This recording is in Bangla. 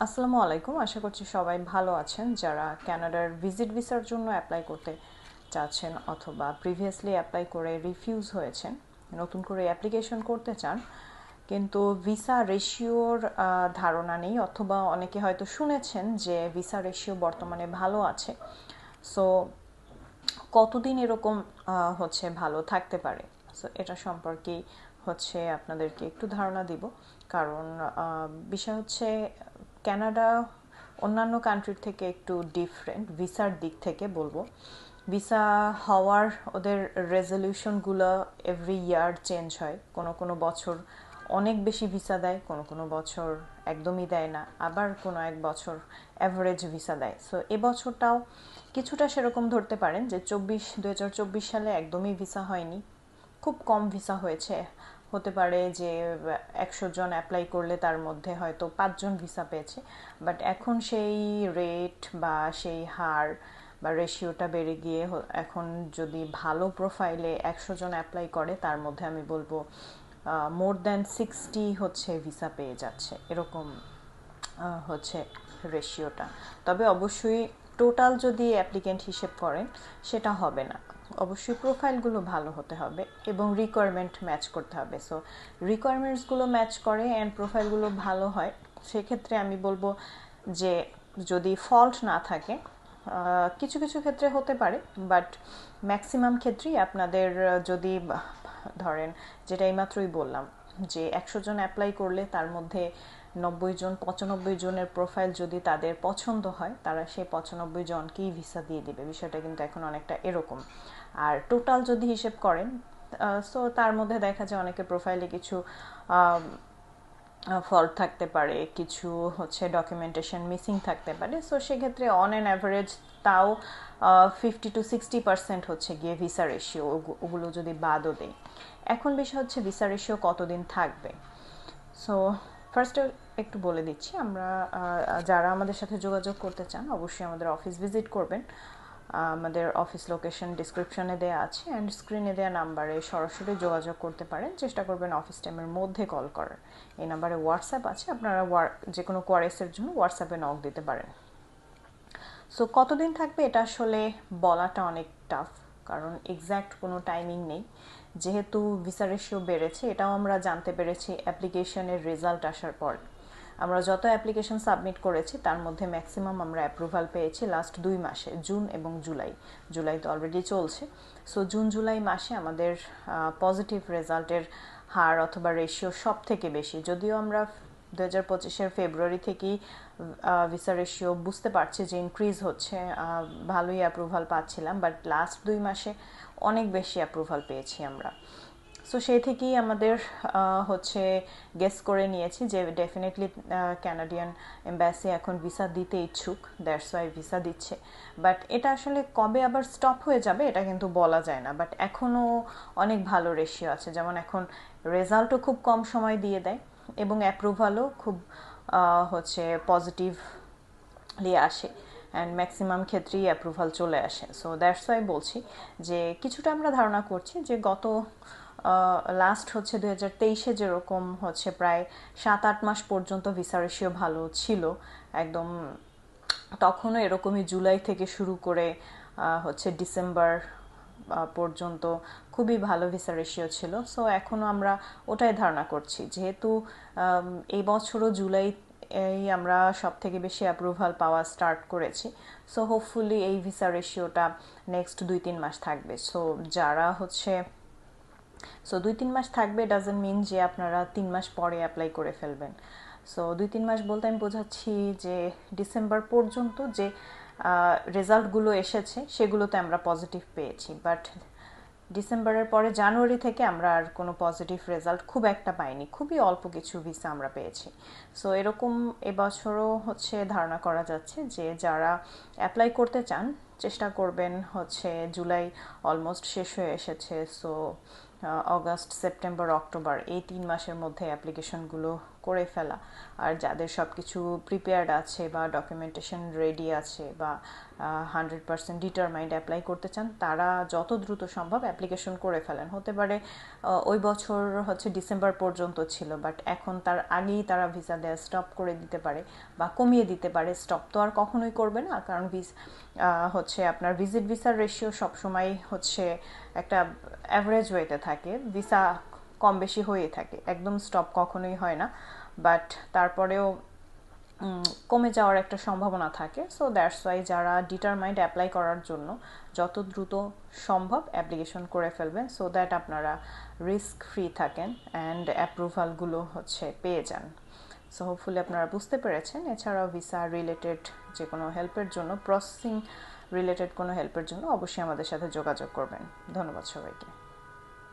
আসসালামু আলাইকুম। আশা করছি সবাই ভালো আছেন। যারা কানাডার ভিজিট ভিসার জন্য অ্যাপ্লাই করতে চাচ্ছেন অথবা প্রিভিয়াসলি অ্যাপ্লাই করে রিফিউজ হয়েছেন, নতুন করে অ্যাপ্লিকেশন করতে চান কিন্তু ভিসা রেশিওর ধারণা নেই, অথবা অনেকে হয়তো শুনেছেন যে ভিসা রেশিও বর্তমানে ভালো আছে। সো কতদিন এরকম ভালো থাকতে পারে, সো এটা সম্পর্কেই আপনাদেরকে একটু ধারণা দিব। কারণ বিষয় হচ্ছে কানাডা অন্যান্য কান্ট্রির থেকে একটু ডিফারেন্ট ভিসার দিক থেকে বলবো। ভিসা হওয়ার ওদের রেজলিউশনগুলো এভরি ইয়ার চেঞ্জ হয়। কোনো কোনো বছর অনেক বেশি ভিসা দেয়, কোনো কোনো বছর একদমই দেয় না, আবার কোনো এক বছর অ্যাভারেজ ভিসা দেয়। সো এবছরটাও কিছুটা সেরকম ধরতে পারেন যে 2024 সালে একদমই ভিসা হয়নি, খুব কম ভিসা হয়েছে। হতে পারে যে 100 জন অ্যাপ্লাই করলে তার মধ্যে হয়তো 5 জন ভিসা পেয়েছে। বাট এখন সেই রেট বা সেই হার বা রেশিওটা বেড়ে গিয়ে এখন যদি ভালো প্রোফাইলে 100 জন অ্যাপ্লাই করে তার মধ্যে আমি বলবো মোর দ্যান 60 ভিসা পেয়ে যাচ্ছে, এরকম হচ্ছে রেশিওটা। তবে অবশ্যই টোটাল যদি অ্যাপ্লিকেন্ট হিসেব করেন সেটা হবে না। অবশ্যই প্রোফাইলগুলো ভালো হতে হবে এবং রিকোয়ারমেন্ট ম্যাচ করতে হবে। সো রিকোয়ারমেন্টসগুলো ম্যাচ করে অ্যান্ড প্রোফাইলগুলো ভালো হয়, সেক্ষেত্রে আমি বলবো যে যদি ফল্ট না থাকে, কিছু কিছু ক্ষেত্রে হতে পারে, বাট ম্যাক্সিমাম ক্ষেত্রেই আপনাদের যদি ধরেন, যেটা এইমাত্রই বললাম যে 100 জন অ্যাপ্লাই করলে তার মধ্যে 90 জন 95 জনের প্রোফাইল যদি তাদের পছন্দ হয়, তারা সেই 95 জনকেই ভিসা দিয়ে দিবে। বিষয়টা কিন্তু এখন অনেকটা এরকম। আর টোটাল যদি হিসেব করেন, সো তার মধ্যে দেখা যায় অনেকের প্রোফাইলে কিছু ফল্ট থাকতে পারে, কিছু ডকুমেন্টেশন মিসিং থাকতে পারে। সো সেক্ষেত্রে অন অ্যান অ্যাভারেজ তাও 50 to 60% গিয়ে ভিসা রেশিও, ওগুলো যদি বাদও দেয়। এখন বিষয় হচ্ছে ভিসা রেশিও কতদিন থাকবে। সো ফার্স্টে একটু বলে দিচ্ছি, আমরা যারা আমাদের সাথে যোগাযোগ করতে চান অবশ্যই আমাদের অফিস ভিজিট করবেন। আমাদের অফিস লোকেশন ডিসক্রিপশনে দেওয়া আছে অ্যান্ড স্ক্রিনে দেওয়া নাম্বারে সরাসরি যোগাযোগ করতে পারেন। চেষ্টা করবেন অফিস টাইমের মধ্যে কল করার। এই নাম্বারে হোয়াটসঅ্যাপ আছে, আপনারা যে কোনো কোয়ারিজের জন্য হোয়াটসঅ্যাপে নক দিতে পারেন। সো কতদিন থাকবে এটা আসলে বলাটা অনেক টাফ, কারণ এক্স্যাক্ট কোনো টাইমিং নেই। যেহেতু ভিসা রেশিও বেড়েছে, এটাও আমরা জানতে পেরেছি অ্যাপ্লিকেশনের রেজাল্ট আসার পর। আমরা যত অ্যাপ্লিকেশন সাবমিট করেছি তার মধ্যে ম্যাক্সিমাম আমরা অ্যাপ্রুভাল পেয়েছি লাস্ট 2 মাসে, জুন এবং জুলাই। জুলাই তো অলরেডি চলছে। সো জুন জুলাই মাসে আমাদের পজিটিভ রেজাল্টের হার অথবা রেশিও সব থেকে বেশি। যদিও আমরা 2025-এর ফেব্রুয়ারি থেকেই ভিসা রেশিও বুঝতে পারছি যে ইনক্রিজ হচ্ছে, ভালোই অ্যাপ্রুভাল পাচ্ছিলাম, বাট লাস্ট 2 মাসে অনেক বেশি অ্যাপ্রুভাল পেয়েছি আমরা। সো সেই থেকেই আমাদের গেস করে নিয়েছি যে ডেফিনেটলি ক্যানাডিয়ান এম্বাসি এখন ভিসা দিতে ইচ্ছুক, দ্যাটস ওয়াই ভিসা দিচ্ছে। বাট এটা আসলে কবে আবার স্টপ হয়ে যাবে এটা কিন্তু বলা যায় না। বাট এখনও অনেক ভালো রেশিও আছে, যেমন এখন রেজাল্টও খুব কম সময় দিয়ে দেয় এবং অ্যাপ্রুভালও খুব পজিটিভলি আসে অ্যান্ড ম্যাক্সিমাম ক্ষেত্রেই অ্যাপ্রুভাল চলে আসে। সো দ্যাটস ওয়াই বলছি যে কিছুটা আমরা ধারণা করছি যে গত লাস্ট 2023-এ যেরকম প্রায় 7-8 মাস পর্যন্ত ভিসা রেশিও ভালো ছিল একদম, তখনও এরকমই জুলাই থেকে শুরু করে ডিসেম্বর পর্যন্ত খুবই ভালো ভিসা রেশিও ছিল। সো এখনও আমরা ওটাই ধারণা করছি, যেহেতু এই বছরও জুলাই আমরা সব থেকে বেশি অ্যাপ্রুভাল পাওয়া স্টার্ট করেছি। সো হোপফুলি এই ভিসা রেশিওটা নেক্সট 2-3 মাস থাকবে। সো যারা 2-3 মাস থাকবে ডাজেন্ট মিন যে আপনারা 3 মাস পরে অ্যাপ্লাই করে ফেলবেন। সো 2-3 মাস বলতে আমি বোঝাচ্ছি যে ডিসেম্বর পর্যন্ত যে রেজাল্টগুলো এসেছে সেগুলোতে আমরা পজিটিভ পেয়েছি, বাট ডিসেম্বরের পরে জানুয়ারি থেকে আমরা আর কোনো পজিটিভ রেজাল্ট খুব একটা পাইনি, খুবই অল্প কিছু ভিসা আমরা পেয়েছি। সো এরকম এবছরও ধারণা করা যাচ্ছে যে যারা অ্যাপ্লাই করতে চান চেষ্টা করবেন, জুলাই অলমোস্ট শেষ হয়ে এসেছে। সো অগাস্ট সেপ্টেম্বর অক্টোবর এই 3 মাসের মধ্যে অ্যাপ্লিকেশনগুলো করে ফেলা। আর যাদের সব কিছু প্রিপেয়ার্ড আছে বা ডকুমেন্টেশন রেডি আছে বা 100% ডিটারমাইন্ড অ্যাপ্লাই করতে চান, তারা যত দ্রুত সম্ভব অ্যাপ্লিকেশন করে ফেলেন। হতে পারে ওই বছর হচ্ছে ডিসেম্বর পর্যন্ত ছিল, বাট এখন তার আগেই তারা ভিসা দেওয়া স্টপ করে দিতে পারে বা কমিয়ে দিতে পারে। স্টপ তো আর কখনোই করবে না, কারণ হচ্ছে আপনার ভিজিট ভিসার রেশিও সবসময় হচ্ছে একটা অ্যাভারেজ ওয়েতে থাকে, ভিসা কম বেশি হয়ে থাকে, একদম স্টপ কখনোই হয় না, বাট তারপরেও কমে যাওয়ার একটা সম্ভাবনা থাকে। সো দ্যাটস ওয়াই যারা ডিটারমাইন্ড অ্যাপ্লাই করার জন্য যত দ্রুত সম্ভব অ্যাপ্লিকেশন করে ফেলবেন, সো দ্যাট আপনারা রিস্ক ফ্রি থাকেন অ্যান্ড অ্যাপ্রুভালগুলো হচ্ছে পেয়ে যান। সো হোপফুলি আপনারা বুঝতে পেরেছেন। এছাড়াও ভিসা রিলেটেড যে কোনো হেল্পের জন্য, প্রসেসিং রিলেটেড কোনো হেল্পের জন্য অবশ্যই আমাদের সাথে যোগাযোগ করবেন। ধন্যবাদ সবাইকে।